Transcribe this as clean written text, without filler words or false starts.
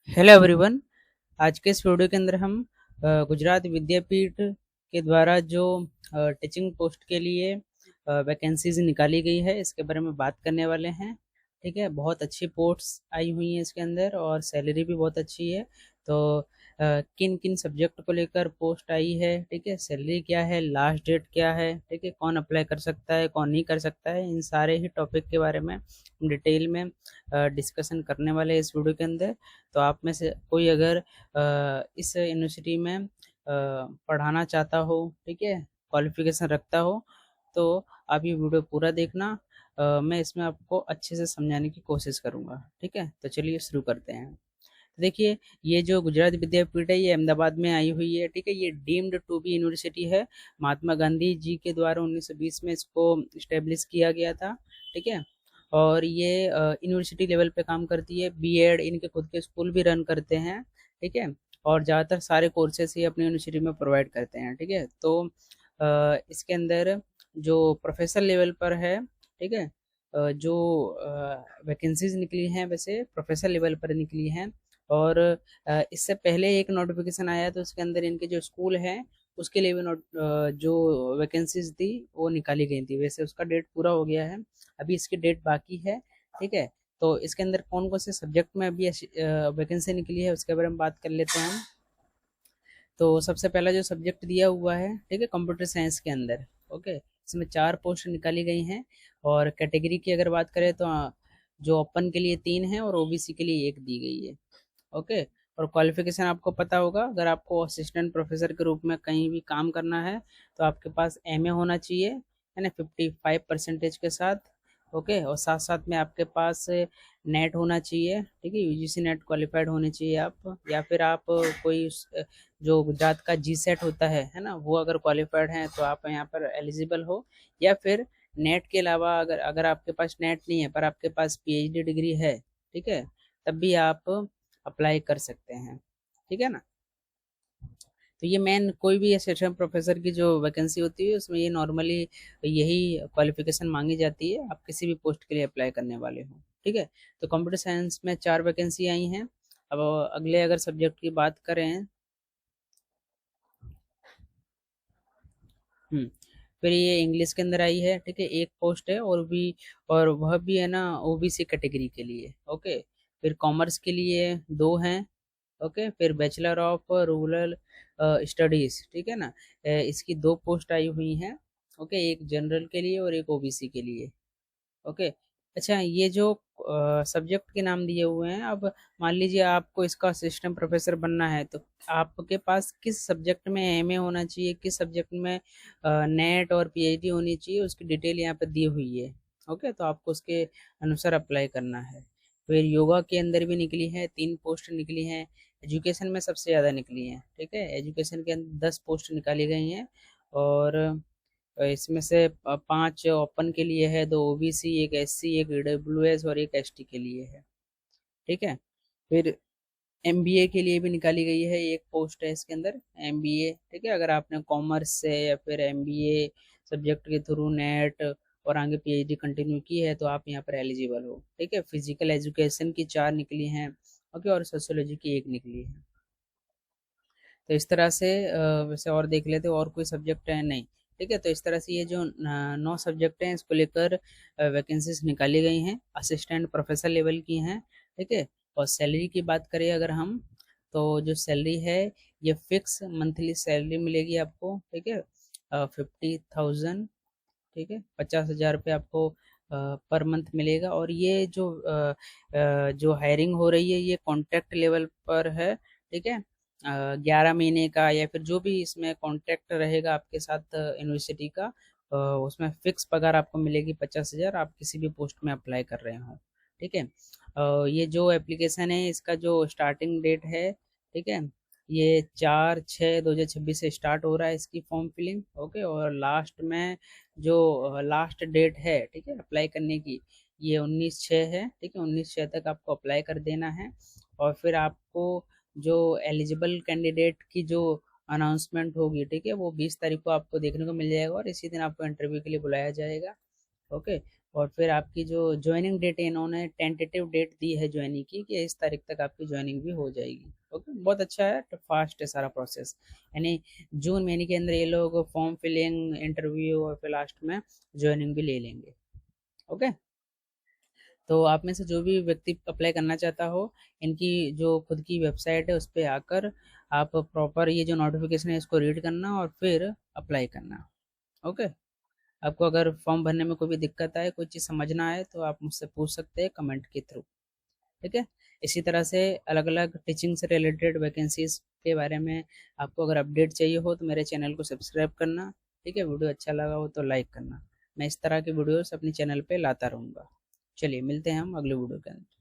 Hello everyone. आज के इस वीडियो के अंदर हम गुजरात विद्यापीठ के द्वारा जो टीचिंग पोस्ट के लिए वैकेंसीज निकाली गई है इसके बारे में बात करने वाले हैं। ठीक है, बहुत अच्छी पोस्ट्स आई हुई हैं इसके अंदर और सैलरी भी बहुत अच्छी है। तो किन किन सब्जेक्ट को लेकर पोस्ट आई है, ठीक है, सैलरी क्या है, लास्ट डेट क्या है, ठीक है, कौन अप्लाई कर सकता है कौन नहीं कर सकता है, इन सारे ही टॉपिक के बारे में डिटेल में डिस्कशन करने वाले हैं इस वीडियो के अंदर। तो आप में से कोई अगर इस यूनिवर्सिटी में पढ़ाना चाहता हो, ठीक है, क्वालिफिकेशन रखता हो, तो आप ये वीडियो पूरा देखना। मैं इसमें आपको अच्छे से समझाने की कोशिश करूँगा। ठीक है, तो चलिए शुरू करते हैं। देखिए, ये जो गुजरात विद्यापीठ है ये अहमदाबाद में आई हुई है। ठीक है, ये डीम्ड टू बी यूनिवर्सिटी है। महात्मा गांधी जी के द्वारा 1920 में इसको इस्टेब्लिश किया गया था। ठीक है, और ये यूनिवर्सिटी लेवल पे काम करती है। बीएड, इनके खुद के स्कूल भी रन करते हैं। ठीक है, और ज़्यादातर सारे कोर्सेस ये अपनी यूनिवर्सिटी में प्रोवाइड करते हैं। ठीक है, तो इसके अंदर जो प्रोफेसर लेवल पर है, ठीक है, जो वैकेंसीज निकली हैं वैसे प्रोफेसर लेवल पर निकली हैं। और इससे पहले एक नोटिफिकेशन आया तो उसके अंदर इनके जो स्कूल हैं उसके लिए भी जो वैकेंसीज थी वो निकाली गई थी। वैसे उसका डेट पूरा हो गया है, अभी इसकी डेट बाकी है। ठीक है, तो इसके अंदर कौन कौन से सब्जेक्ट में अभी वैकेंसी निकली है उसके बारे में बात कर लेते हैं हम। तो सबसे पहला जो सब्जेक्ट दिया हुआ है, ठीक है, कंप्यूटर साइंस के अंदर। ओके, इसमें 4 पोस्ट निकाली गई हैं। और कैटेगरी की अगर बात करें तो जो ओपन के लिए 3 है और ओबीसी के लिए 1 दी गई है। ओके, और क्वालिफिकेशन आपको पता होगा, अगर आपको असिस्टेंट प्रोफेसर के रूप में कहीं भी काम करना है तो आपके पास एमए होना चाहिए, है ना, 55% के साथ। ओके, और साथ साथ में आपके पास नेट होना चाहिए। ठीक है, यूजीसी नेट क्वालिफाइड होने चाहिए आप, या फिर आप कोई जो गुजरात का जी सेट होता है ना, वो अगर क्वालिफाइड हैं तो आप यहाँ पर एलिजिबल हो। या फिर नेट के अलावा अगर अगर आपके पास नेट नहीं है पर आपके पास पीएचडी डिग्री है, ठीक है, तब भी आप अप्लाई कर सकते हैं। ठीक है ना। तो ये मेन कोई भी असिस्टेंट प्रोफेसर की जो वैकेंसी होती है उसमें ये नॉर्मली यही क्वालिफिकेशन मांगी जाती है, आप किसी भी पोस्ट के लिए अप्लाई करने वाले हो। ठीक है, तो कंप्यूटर साइंस में 4 वैकेंसी आई हैं। अब अगले अगर सब्जेक्ट की बात करें, फिर ये इंग्लिश के अंदर आई है। ठीक है, एक पोस्ट है और वह भी है ना ओबीसी कैटेगरी के लिए। ओके, फिर कॉमर्स के लिए 2 हैं। ओके, फिर बैचलर ऑफ रूरल स्टडीज, ठीक है ना, इसकी 2 पोस्ट आई हुई हैं। ओके, एक जनरल के लिए और एक ओबीसी के लिए। ओके, अच्छा, ये जो सब्जेक्ट के नाम दिए हुए हैं, अब मान लीजिए आपको इसका असिस्टेंट प्रोफेसर बनना है तो आपके पास किस सब्जेक्ट में एमए होना चाहिए, किस सब्जेक्ट में नेट और पीएचडी होनी चाहिए, उसकी डिटेल यहाँ पे दी हुई है। ओके, तो आपको उसके अनुसार अप्लाई करना है। फिर योगा के अंदर भी निकली है, 3 पोस्ट निकली हैं। एजुकेशन में सबसे ज़्यादा निकली हैं। ठीक है, एजुकेशन के अंदर 10 पोस्ट निकाली गई हैं। और इसमें से 5 ओपन के लिए है, 2 ओबीसी, एक एससी, एक ईडब्ल्यूएस और एक एसटी के लिए है। ठीक है, फिर एमबीए के लिए भी निकाली गई है, एक पोस्ट है इसके अंदर एमबीए। ठीक है, अगर आपने कॉमर्स से या फिर एमबीए सब्जेक्ट के थ्रू नेट और आगे पीएचडी कंटिन्यू की है तो आप यहाँ पर एलिजिबल हो। ठीक है, फिजिकल एजुकेशन की 4 निकली हैं। ओके, और सोशियोलॉजी की 1 निकली है। तो इस तरह से वैसे और देख लेते और कोई सब्जेक्ट है नहीं। ठीक है, तो इस तरह से ये जो 9 सब्जेक्ट हैं इसको लेकर वैकेंसीज निकाली गई हैं, असिस्टेंट प्रोफेसर लेवल की हैं। ठीक है, और सैलरी की बात करें अगर हम, तो जो सैलरी है ये फिक्स मंथली सैलरी मिलेगी आपको। ठीक है, 50,000। ठीक है, 50,000 रुपये आपको पर मंथ मिलेगा। और ये जो हायरिंग हो रही है ये कॉन्ट्रैक्ट लेवल पर है। ठीक है, 11 महीने का या फिर जो भी इसमें कॉन्ट्रैक्ट रहेगा आपके साथ यूनिवर्सिटी का, उसमें फिक्स पगार आपको मिलेगी 50,000, आप किसी भी पोस्ट में अप्लाई कर रहे हो। ठीक है, ये जो एप्लीकेशन है इसका जो स्टार्टिंग डेट है, ठीक है, ये 4/6/2026 से स्टार्ट हो रहा है इसकी फॉर्म फिलिंग। ओके, और लास्ट में जो लास्ट डेट है, ठीक है, अप्लाई करने की, ये 19/6 है। ठीक है, 19/6 तक आपको अप्लाई कर देना है। और फिर आपको जो एलिजिबल कैंडिडेट की जो अनाउंसमेंट होगी, ठीक है, वो 20 तारीख को आपको देखने को मिल जाएगा और इसी दिन आपको इंटरव्यू के लिए बुलाया जाएगा। ओके, और फिर आपकी जो ज्वाइनिंग डेट है, इन्होंने टेंटेटिव डेट दी है ज्वाइनिंग की कि इस तारीख तक आपकी ज्वाइनिंग भी हो जाएगी। ओके, बहुत अच्छा है, तो फास्ट है सारा प्रोसेस। यानी जून महीने के अंदर ये लोग फॉर्म फिलिंग, इंटरव्यू और फिर लास्ट में ज्वाइनिंग भी ले लेंगे। ओके, तो आप में से जो भी व्यक्ति अप्लाई करना चाहता हो, इनकी जो खुद की वेबसाइट है उस पर आकर आप प्रॉपर ये जो नोटिफिकेशन है इसको रीड करना और फिर अप्लाई करना। ओके, आपको अगर फॉर्म भरने में कोई भी दिक्कत आए, कोई चीज़ समझ ना आए, तो आप मुझसे पूछ सकते हैं कमेंट के थ्रू। ठीक है, इसी तरह से अलग अलग टीचिंग से रिलेटेड वैकेंसीज के बारे में आपको अगर अपडेट चाहिए हो तो मेरे चैनल को सब्सक्राइब करना। ठीक है, वीडियो अच्छा लगा हो तो लाइक करना। मैं इस तरह के वीडियोस अपने चैनल पे लाता रहूँगा। चलिए मिलते हैं हम अगले वीडियो के अंदर।